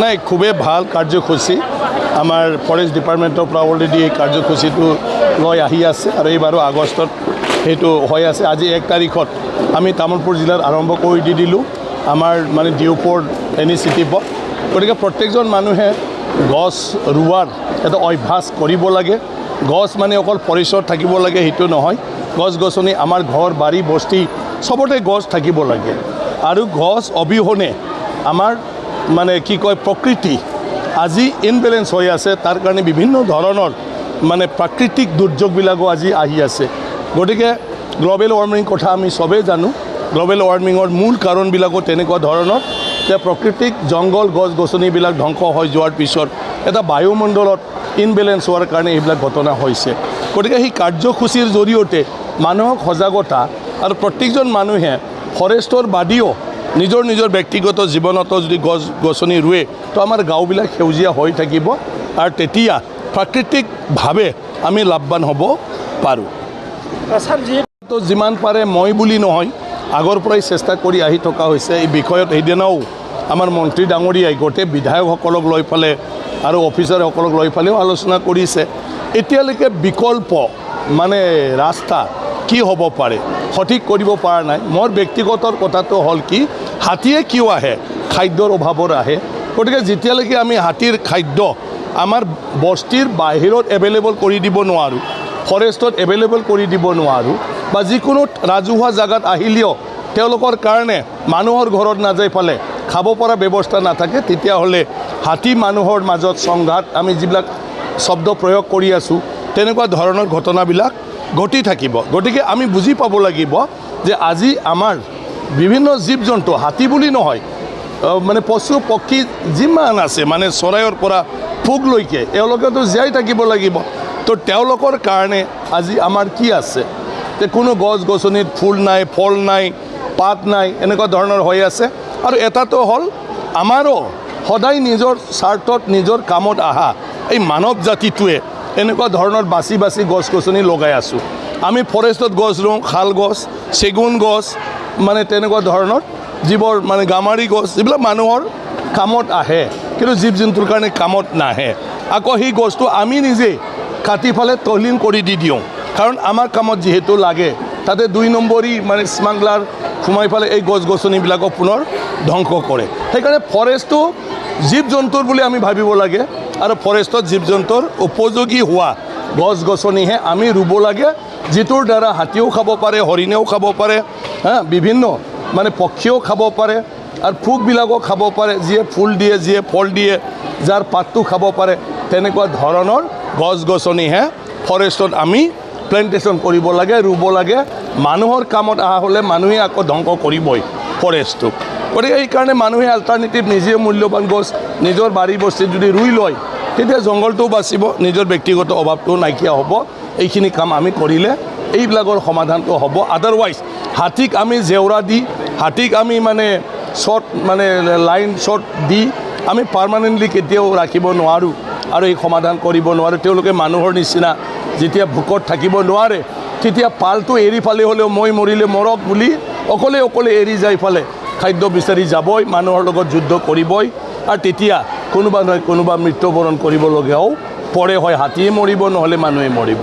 নাই খুবেই ভাল কাৰ্যসূচী আমাৰ ফৰেষ্ট ডিপাৰ্টমেণ্টৰ পৰা অলৰেডি এই কাৰ্যসূচীটো লৈ আহি আছে আৰু এইবাৰো আগষ্টত সেইটো হৈ আছে। আজি 1 তাৰিখত আমি তামুলপুৰ জিলাত আৰম্ভ কৰি দিলোঁ আমাৰ মানে ডিউপৰ ইনিচিয়েটিভত। গতিকে প্ৰত্যেকজন মানুহে গছ ৰোৱাৰ এটা অভ্যাস কৰিব লাগে। গছ মানে অকল পৰিসৰত থাকিব লাগে সেইটো নহয়, গছ গছনি আমাৰ ঘৰ বাৰী বস্তি চবতে গছ থাকিব লাগে। আৰু গছ অবিহনে আমাৰ মানে কি কয় প্ৰকৃতি আজি ইনবেলেঞ্চ হৈ আছে, তাৰ কাৰণে বিভিন্ন ধৰণৰ মানে প্ৰাকৃতিক দুৰ্যোগবিলাকো আজি আহি আছে। গতিকে গ্ল'বেল ৱাৰ্মিং কথা আমি চবেই জানো। গ্ল'বেল ৱাৰ্মিঙৰ মূল কাৰণবিলাকো তেনেকুৱা ধৰণৰ যে প্ৰাকৃতিক জংঘল গছ গছনিবিলাক ধ্বংস হৈ যোৱাৰ পিছত এটা বায়ুমণ্ডলত ইনবেলেঞ্চ হোৱাৰ কাৰণে এইবিলাক ঘটনা হৈছে। গতিকে সেই কাৰ্যসূচীৰ জৰিয়তে মানুহক সজাগতা আৰু প্ৰত্যেকজন মানুহে ফৰেষ্টৰ বাদেও নিজৰ নিজৰ ব্যক্তিগত জীৱনতো যদি গছ গছনি ৰুৱে তো আমাৰ গাঁওবিলাক সেউজীয়া হৈ থাকিব আৰু তেতিয়া প্ৰাকৃতিকভাৱে আমি লাভৱান হ'ব পাৰোঁ। তো যিমান পাৰে মই বুলি নহয়, আগৰ পৰাই চেষ্টা কৰি আহি থকা হৈছে এই বিষয়ত। সেইদিনাও আমাৰ মন্ত্ৰী ডাঙৰীয়াই গোটেই বিধায়কসকলক লৈ পেলাই আৰু অফিচাৰসকলক লৈ পেলাইও আলোচনা কৰিছে। এতিয়ালৈকে বিকল্প মানে ৰাস্তা কি হ'ব পাৰে সঠিক কৰিব পৰা নাই। মোৰ ব্যক্তিগত কথাটো হ'ল কি, হাতীয়ে কিয় আহে? খাদ্যৰ অভাৱত আহে। গতিকে যেতিয়ালৈকে আমি হাতীৰ খাদ্য আমাৰ বস্তিৰ বাহিৰত এভেইলেবল কৰি দিব নোৱাৰোঁ, ফৰেষ্টত এভেইলেবল কৰি দিব নোৱাৰোঁ, বা যিকোনো ৰাজহুৱা জেগাত আহিলেও তেওঁলোকৰ কাৰণে মানুহৰ ঘৰত নাযাই পেলে খাব পৰা ব্যৱস্থা নাথাকে, তেতিয়াহ'লে হাতী মানুহৰ মাজত সংঘাত আমি যিবিলাক শব্দ প্ৰয়োগ কৰি আছোঁ তেনেকুৱা ধৰণৰ ঘটনাবিলাক ঘটি থাকিব। গতিকে আমি বুজি পাব লাগিব যে আজি আমাৰ বিভিন্ন জীৱ জন্তু, হাতী বুলি নহয় মানে পশু পক্ষী যিমান আছে মানে চৰাইৰ পৰা পোকলৈকে এওঁলোকেতো জীয়াই থাকিব লাগিব। তো তেওঁলোকৰ কাৰণে আজি আমাৰ কি আছে যে কোনো গছ গছনিত ফুল নাই, ফল নাই, পাত নাই, এনেকুৱা ধৰণৰ হৈ আছে। আৰু এটাটো হ'ল আমাৰো সদায় নিজৰ স্বাৰ্থত নিজৰ কামত অহা এই মানৱ জাতিটোৱে এনেকুৱা ধৰণৰ বাছি বাছি গছ গছনি লগাই আছোঁ। আমি ফৰেষ্টত গছ ৰুওঁ, শাল গছ, চেগুন গছ, মানে তেনেকুৱা ধৰণৰ যিবোৰ মানে গামাৰি গছ, যিবিলাক মানুহৰ কামত আহে কিন্তু জীৱ জন্তুৰ কাৰণে কামত নাহে। আকৌ সেই গছটো আমি নিজে কাটি পেলাই তহিলং কৰি দি দিওঁ, কাৰণ আমাৰ কামত যিহেতু লাগে। তাতে 2 নম্বৰী মানে স্মাগলাৰ সোমাই পেলাই এই গছ গছনিবিলাকক পুনৰ ধ্বংস কৰে। সেইকাৰণে ফৰেষ্টটো জীৱ জন্তুৰ বুলি আমি ভাবিব লাগে আৰু ফৰেষ্টত জীৱ জন্তুৰ উপযোগী হোৱা গছ গছনিহে আমি ৰুব লাগে, যিটোৰ দ্বাৰা হাতীও খাব পাৰে, হৰিণেও খাব পাৰে, বিভিন্ন মানে পক্ষীও খাব পাৰে আৰু পোকবিলাকো খাব পাৰে, যিয়ে ফুল দিয়ে, যিয়ে ফল দিয়ে, যাৰ পাতটো খাব পাৰে। তেনেকুৱা ধৰণৰ গছ গছনিহে ফৰেষ্টত আমি প্লেণ্টেশ্যন কৰিব লাগে, ৰুব লাগে। মানুহৰ কামত অহা হ'লে মানুহে আকৌ ধ্বংস কৰিবই ফৰেষ্টটোক। গতিকে এইকাৰণে মানুহে অল্টাৰনেটিভ নিজে মূল্যৱান গছ নিজৰ বাৰী বস্তিত যদি ৰুই লয় তেতিয়া জংঘলটোও বাচিব, নিজৰ ব্যক্তিগত অভাৱটোও নাইকিয়া হ'ব। এইখিনি কাম আমি কৰিলে এইবিলাকৰ সমাধানটো হ'ব। আদাৰৱাইজ হাতীক আমি জেওৰা দি, হাতীক আমি মানে শ্বৰ্ট মানে লাইন শ্বৰ্ট দি আমি পাৰ্মানেণ্টলি কেতিয়াও ৰাখিব নোৱাৰোঁ আৰু এই সমাধান কৰিব নোৱাৰোঁ। তেওঁলোকে মানুহৰ নিচিনা যেতিয়া ভোকত থাকিব নোৱাৰে তেতিয়া পালটো এৰি ফালে হ'লেও মই মৰিলে মৰক বুলি অকলে অকলে এৰি যাই ফালে খাদ্য বিচাৰি যাবই, মানুহৰ লগত যুদ্ধ কৰিবই। আৰু তেতিয়া কোনোবা নহয় কোনোবা মৃত্যুবৰণ কৰিবলগীয়াও পৰে, হয় হাতীয়ে মৰিব নহ'লে মানুহে মৰিব।